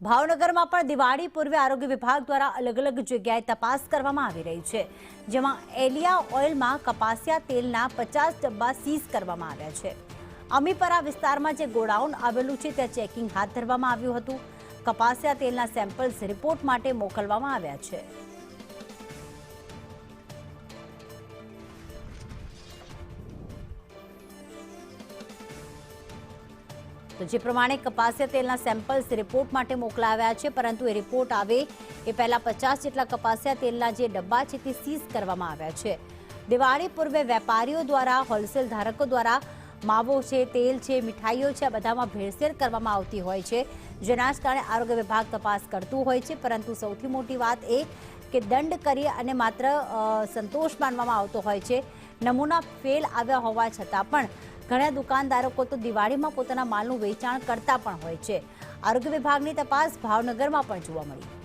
ભાવનગરમાં પણ દિવાળી પૂર્વે આરોગ્ય વિભાગ દ્વારા અલગ અલગ જગ્યાએ તપાસ કરવામાં આવી રહી છે, જેમાં એલિયા ઓઇલમાં કપાસિયા તેલના 50 ડબ્બા સીઝ કરવામાં આવ્યા છે। અમીપરા વિસ્તારમાં જે ગોડાઉન આવેલું છે ત્યાં ચેકિંગ હાથ ધરવામાં આવ્યું હતું। કપાસિયા તેલના સેમ્પલ્સ રિપોર્ટ માટે મોકલવામાં આવ્યા છે। તો જે પ્રમાણે કપાસિયા તેલના સેમ્પલ્સ રિપોર્ટ માટે મોકલાવ્યા છે, પરંતુ એ રિપોર્ટ આવે એ પહેલા 50 જેટલા કપાસિયા તેલના જે ડબ્બા છે તે સીઝ કરવામાં આવ્યા છે। દિવાળી પૂર્વે વેપારીઓ દ્વારા, હોલસેલ ધારકો દ્વારા માવો છે, તેલ છે, મીઠાઈઓ છે, આ બધામાં ભેળસેળ કરવામાં આવતી હોય છે, જેના જ કારણે આરોગ્ય વિભાગ તપાસ કરતું હોય છે। પરંતુ સૌથી મોટી વાત એ કે દંડ કરી અને માત્ર સંતોષ માનવામાં આવતો હોય છે। નમૂના ફેલ આવ્યા હોવા છતાં પણ ઘણા દુકાનદારો તો દિવાળીમાં પોતાના માલનું વેચાણ કરતા પણ હોય છે। આરોગ્ય વિભાગની તપાસ ભાવનગરમાં પણ જોવા મળી।